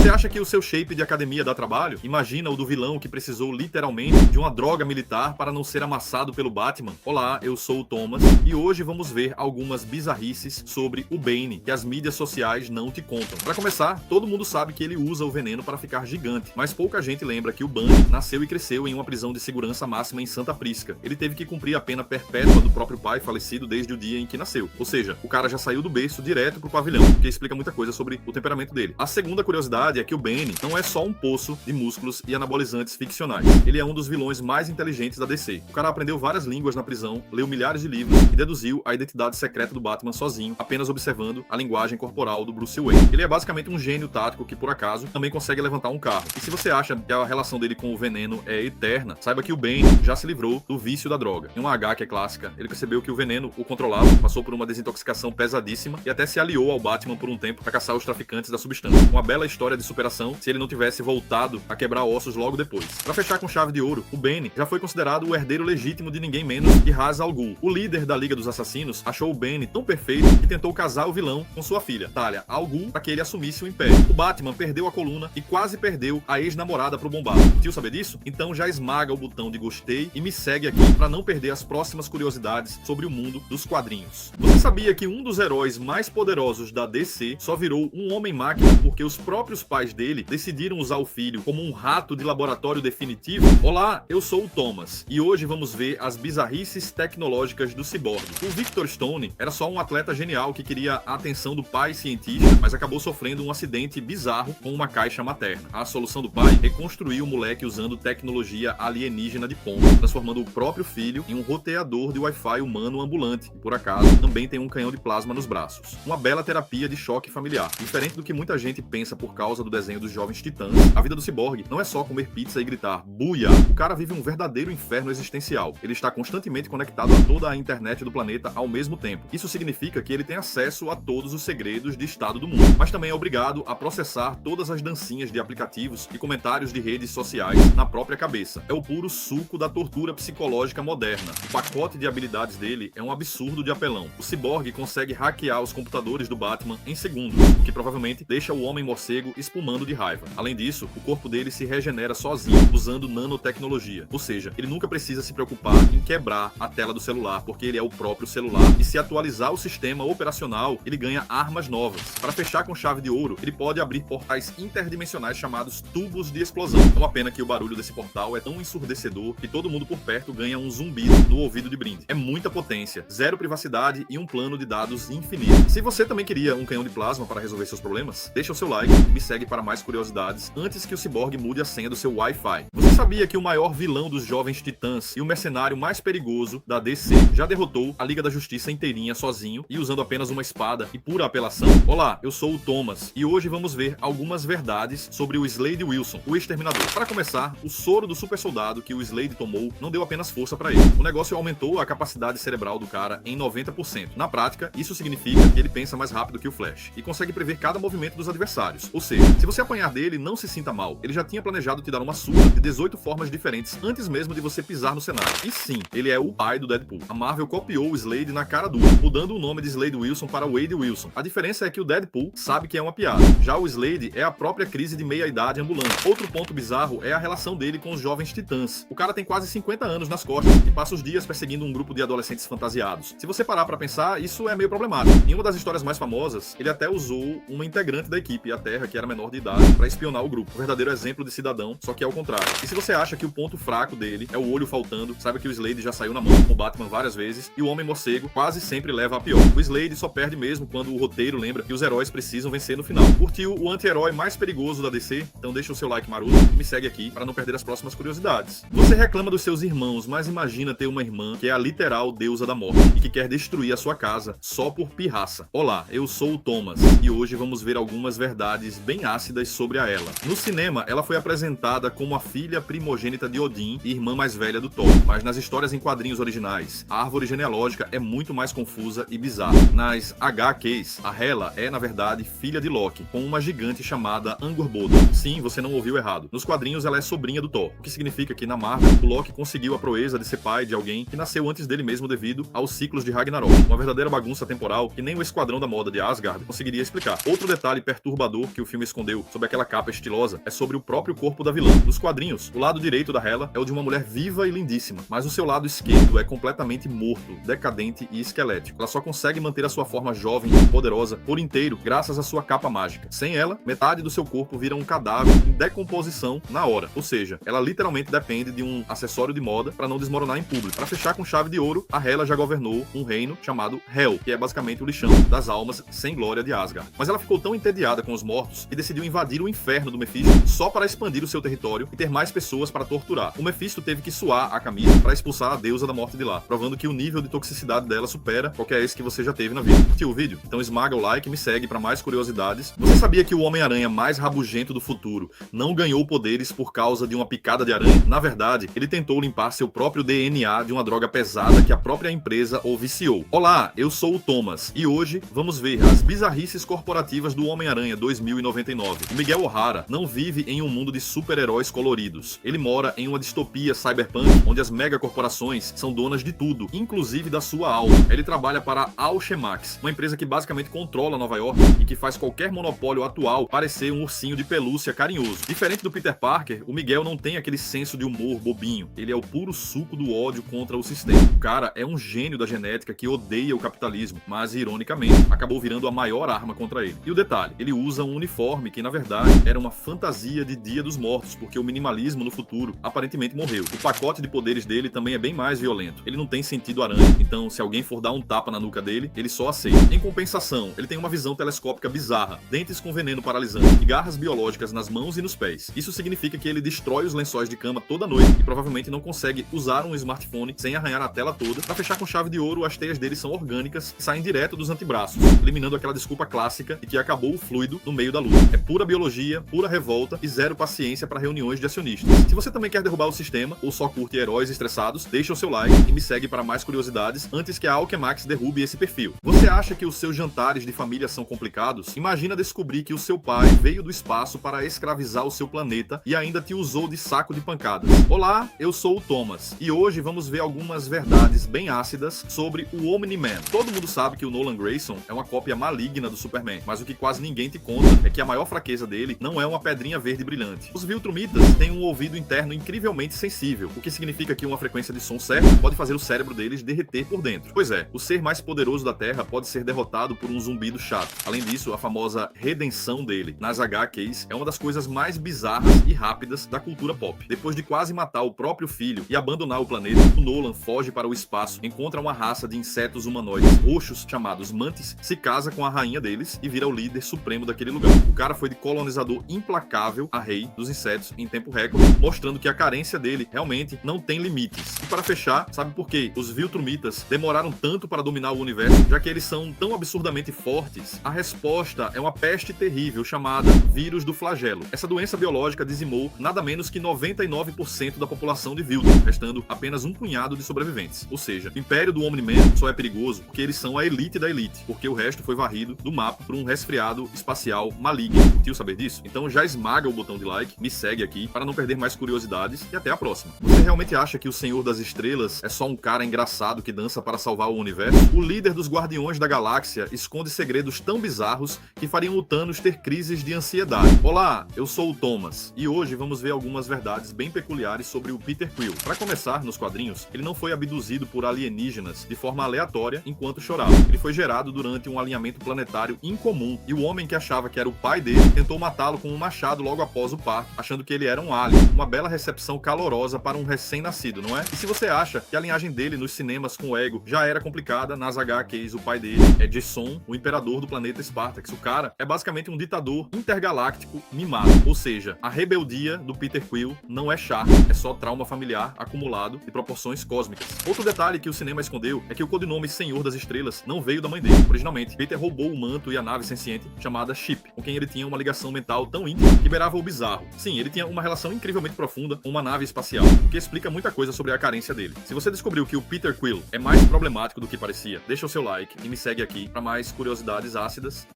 Você acha que o seu shape de academia dá trabalho? Imagina o do vilão que precisou literalmente de uma droga militar para não ser amassado pelo Batman. Olá, eu sou o Thomas e hoje vamos ver algumas bizarrices sobre o Bane que as mídias sociais não te contam. Para começar, todo mundo sabe que ele usa o veneno para ficar gigante, mas pouca gente lembra que o Bane nasceu e cresceu em uma prisão de segurança máxima em Santa Prisca. Ele teve que cumprir a pena perpétua do próprio pai falecido desde o dia em que nasceu. Ou seja, o cara já saiu do berço direto pro pavilhão, o que explica muita coisa sobre o temperamento dele. A segunda curiosidade é que o Bane não é só um poço de músculos e anabolizantes ficcionais. Ele é um dos vilões mais inteligentes da DC. O cara aprendeu várias línguas na prisão, leu milhares de livros e deduziu a identidade secreta do Batman sozinho, apenas observando a linguagem corporal do Bruce Wayne. Ele é basicamente um gênio tático que, por acaso, também consegue levantar um carro. E se você acha que a relação dele com o veneno é eterna, saiba que o Bane já se livrou do vício da droga. Em uma HQ clássica, ele percebeu que o veneno o controlava, passou por uma desintoxicação pesadíssima e até se aliou ao Batman por um tempo para caçar os traficantes da substância. Uma bela história de superação se ele não tivesse voltado a quebrar ossos logo depois. Para fechar com chave de ouro, o Bane já foi considerado o herdeiro legítimo de ninguém menos que Ra's al Ghul. O líder da Liga dos Assassinos achou o Bane tão perfeito que tentou casar o vilão com sua filha, Talia al Ghul, para que ele assumisse o império. O Batman perdeu a coluna e quase perdeu a ex-namorada pro bombado. Quer saber disso? Então já esmaga o botão de gostei e me segue aqui para não perder as próximas curiosidades sobre o mundo dos quadrinhos. Você sabia que um dos heróis mais poderosos da DC só virou um homem-máquina porque os próprios pais dele decidiram usar o filho como um rato de laboratório definitivo? Olá, eu sou o Thomas e hoje vamos ver as bizarrices tecnológicas do Cyborg. O Victor Stone era só um atleta genial que queria a atenção do pai cientista, mas acabou sofrendo um acidente bizarro com uma caixa materna. A solução do pai? Reconstruir o moleque usando tecnologia alienígena de ponta, transformando o próprio filho em um roteador de Wi-Fi humano ambulante, e por acaso também tem um canhão de plasma nos braços. Uma bela terapia de choque familiar. Diferente do que muita gente pensa por causa do desenho dos Jovens Titãs, a vida do Cyborg não é só comer pizza e gritar "buia". O cara vive um verdadeiro inferno existencial. Ele está constantemente conectado a toda a internet do planeta ao mesmo tempo. Isso significa que ele tem acesso a todos os segredos de estado do mundo, mas também é obrigado a processar todas as dancinhas de aplicativos e comentários de redes sociais na própria cabeça. É o puro suco da tortura psicológica moderna. O pacote de habilidades dele é um absurdo de apelão. O Cyborg consegue hackear os computadores do Batman em segundos, o que provavelmente deixa o Homem-Morcego espumando de raiva. Além disso, o corpo dele se regenera sozinho usando nanotecnologia, ou seja, ele nunca precisa se preocupar em quebrar a tela do celular, porque ele é o próprio celular, e se atualizar o sistema operacional, ele ganha armas novas. Para fechar com chave de ouro, ele pode abrir portais interdimensionais chamados tubos de explosão. É uma pena que o barulho desse portal é tão ensurdecedor que todo mundo por perto ganha um zumbido no ouvido de brinde. É muita potência, zero privacidade e um plano de dados infinito. Se você também queria um canhão de plasma para resolver seus problemas, deixa o seu like e me segue para mais curiosidades antes que o Cyborg mude a senha do seu Wi-Fi. Você sabia que o maior vilão dos Jovens Titãs e o mercenário mais perigoso da DC já derrotou a Liga da Justiça inteirinha sozinho e usando apenas uma espada e pura apelação? Olá, eu sou o Thomas e hoje vamos ver algumas verdades sobre o Slade Wilson, o Exterminador. Para começar, o soro do super soldado que o Slade tomou não deu apenas força para ele. O negócio aumentou a capacidade cerebral do cara em 90%. Na prática, isso significa que ele pensa mais rápido que o Flash e consegue prever cada movimento dos adversários. Ou seja, se você apanhar dele, não se sinta mal. Ele já tinha planejado te dar uma surra de 18 formas diferentes antes mesmo de você pisar no cenário. E sim, ele é o pai do Deadpool. A Marvel copiou o Slade na cara dura, mudando o nome de Slade Wilson para Wade Wilson. A diferença é que o Deadpool sabe que é uma piada. Já o Slade é a própria crise de meia-idade ambulante. Outro ponto bizarro é a relação dele com os Jovens Titãs. O cara tem quase 50 anos nas costas e passa os dias perseguindo um grupo de adolescentes fantasiados. Se você parar pra pensar, isso é meio problemático. Em uma das histórias mais famosas, ele até usou uma integrante da equipe, a Terra, que era menor de idade, pra espionar o grupo. Um verdadeiro exemplo de cidadão, só que é o contrário. E se você acha que o ponto fraco dele é o olho faltando, saiba que o Slade já saiu na mão com o Batman várias vezes e o Homem-Morcego quase sempre leva a pior. O Slade só perde mesmo quando o roteiro lembra que os heróis precisam vencer no final. Curtiu o anti-herói mais perigoso da DC? Então deixa o seu like maroto e me segue aqui para não perder as próximas curiosidades. Você reclama dos seus irmãos, mas imagina ter uma irmã que é a literal deusa da morte e que quer destruir a sua casa só por pirraça. Olá, eu sou o Thomas e hoje vamos ver algumas verdades bem ácidas sobre a ela. No cinema, ela foi apresentada como a filha primogênita de Odin e irmã mais velha do Thor. Mas nas histórias em quadrinhos originais, a árvore genealógica é muito mais confusa e bizarra. Nas HQs, a Hela é, na verdade, filha de Loki, com uma gigante chamada Angrboda. Sim, você não ouviu errado. Nos quadrinhos, ela é sobrinha do Thor, o que significa que, na Marvel, o Loki conseguiu a proeza de ser pai de alguém que nasceu antes dele mesmo devido aos ciclos de Ragnarok. Uma verdadeira bagunça temporal que nem o Esquadrão da Moda de Asgard conseguiria explicar. Outro detalhe perturbador que o filme escondeu sob aquela capa estilosa é sobre o próprio corpo da vilã. Nos quadrinhos, o lado direito da Hela é o de uma mulher viva e lindíssima, mas o seu lado esquerdo é completamente morto, decadente e esquelético. Ela só consegue manter a sua forma jovem e poderosa por inteiro graças à sua capa mágica. Sem ela, metade do seu corpo vira um cadáver em decomposição na hora. Ou seja, ela literalmente depende de um acessório de moda para não desmoronar em público. Para fechar com chave de ouro, a Hela já governou um reino chamado Hel, que é basicamente o lixão das almas sem glória de Asgard. Mas ela ficou tão entediada com os mortos que decidiu invadir o inferno do Mephisto só para expandir o seu território e ter mais pessoas para torturar. O Mephisto teve que suar a camisa para expulsar a deusa da morte de lá, provando que o nível de toxicidade dela supera qualquer esse que você já teve na vida. Curtiu o vídeo? Então esmaga o like e me segue para mais curiosidades. Você sabia que o Homem-Aranha mais rabugento do futuro não ganhou poderes por causa de uma picada de aranha? Na verdade, ele tentou limpar seu próprio DNA de uma droga pesada que a própria empresa o viciou. Olá, eu sou o Thomas e hoje vamos ver as bizarrices corporativas do Homem-Aranha 2099. O Miguel O'Hara não vive em um mundo de super-heróis coloridos. Ele mora em uma distopia cyberpunk onde as megacorporações são donas de tudo, inclusive da sua alma. Ele trabalha para a Alchemax, uma empresa que basicamente controla Nova York e que faz qualquer monopólio atual parecer um ursinho de pelúcia carinhoso. Diferente do Peter Parker, o Miguel não tem aquele senso de humor bobinho. Ele é o puro suco do ódio contra o sistema. O cara é um gênio da genética que odeia o capitalismo, mas ironicamente acabou virando a maior arma contra ele. E o detalhe, ele usa um uniforme que na verdade era uma fantasia de Dia dos Mortos, porque o minimalismo no futuro aparentemente morreu. O pacote de poderes dele também é bem mais violento. Ele não tem sentido aranha, então se alguém for dar um tapa na nuca dele, ele só aceita. Em compensação, ele tem uma visão telescópica bizarra, dentes com veneno paralisante e garras biológicas nas mãos e nos pés. Isso significa que ele destrói os lençóis de cama toda noite e provavelmente não consegue usar um smartphone sem arranhar a tela toda. Para fechar com chave de ouro, as teias dele são orgânicas e saem direto dos antebraços, eliminando aquela desculpa clássica de que acabou o fluido no meio da luta. É pura biologia, pura revolta e zero paciência para reuniões de acionistas. Se você também quer derrubar o sistema ou só curte heróis estressados, deixa o seu like e me segue para mais curiosidades antes que a Alchemax derrube esse perfil. Você acha que os seus jantares de família são complicados? Imagina descobrir que o seu pai veio do espaço para escravizar o seu planeta e ainda te usou de saco de pancadas. Olá, eu sou o Thomas e hoje vamos ver algumas verdades bem ácidas sobre o Omni-Man. Todo mundo sabe que o Nolan Grayson é uma cópia maligna do Superman, mas o que quase ninguém te conta é que a maior fraqueza dele não é uma pedrinha verde brilhante. Os Viltrumitas têm um ouvido interno incrivelmente sensível, o que significa que uma frequência de som certa pode fazer o cérebro deles derreter por dentro. Pois é, o ser mais poderoso da Terra pode ser derrotado por um zumbido chato. Além disso, a famosa redenção dele nas HQs é uma das coisas mais bizarras e rápidas da cultura pop. Depois de quase matar o próprio filho e abandonar o planeta, o Nolan foge para o espaço, encontra uma raça de insetos humanoides roxos chamados Mantis, se casa com a rainha deles e vira o líder supremo daquele lugar. O cara foi de colonizador implacável a rei dos insetos em tempo recorde, mostrando que a carência dele realmente não tem limites. E para fechar, sabe por que os Viltrumitas demoraram tanto para dominar o universo, já que eles são tão absurdamente fortes? A resposta é uma peste terrível chamada vírus do flagelo. Essa doença biológica dizimou nada menos que 99% da população de Viltrum, restando apenas um punhado de sobreviventes. Ou seja, o império do Omni-Man só é perigoso porque eles são a elite da elite, porque o resto foi varrido do mapa por um resfriado espacial maligno. Curtiu saber disso? Então já esmaga o botão de like, me segue aqui para não perder mais curiosidades e até a próxima. Você realmente acha que o Senhor das Estrelas é só um cara engraçado que dança para salvar o universo? O líder dos Guardiões da Galáxia esconde segredos tão bizarros que fariam o Thanos ter crises de ansiedade. Olá, eu sou o Thomas e hoje vamos ver algumas verdades bem peculiares sobre o Peter Quill. Para começar, nos quadrinhos, ele não foi abduzido por alienígenas de forma aleatória enquanto chorava. Ele foi gerado durante um alinhamento planetário incomum e o homem que achava que era o pai dele tentou matá-lo com um machado logo após o parto, achando que ele era um alien. Uma bela recepção calorosa para um recém-nascido, não é? E se você acha que a linhagem dele nos cinemas com o Ego já era complicada, nas HQs o pai pai dele é Jason, o imperador do planeta Spartax. O cara é basicamente um ditador intergaláctico mimado. Ou seja, a rebeldia do Peter Quill não é charme, é só trauma familiar acumulado de proporções cósmicas. Outro detalhe que o cinema escondeu é que o codinome Senhor das Estrelas não veio da mãe dele. Originalmente, Peter roubou o manto e a nave senciente chamada Chip, com quem ele tinha uma ligação mental tão íntima que beirava o bizarro. Sim, ele tinha uma relação incrivelmente profunda com uma nave espacial, o que explica muita coisa sobre a carência dele. Se você descobriu que o Peter Quill é mais problemático do que parecia, deixa o seu like e me segue aqui para mais curiosidades ácidas.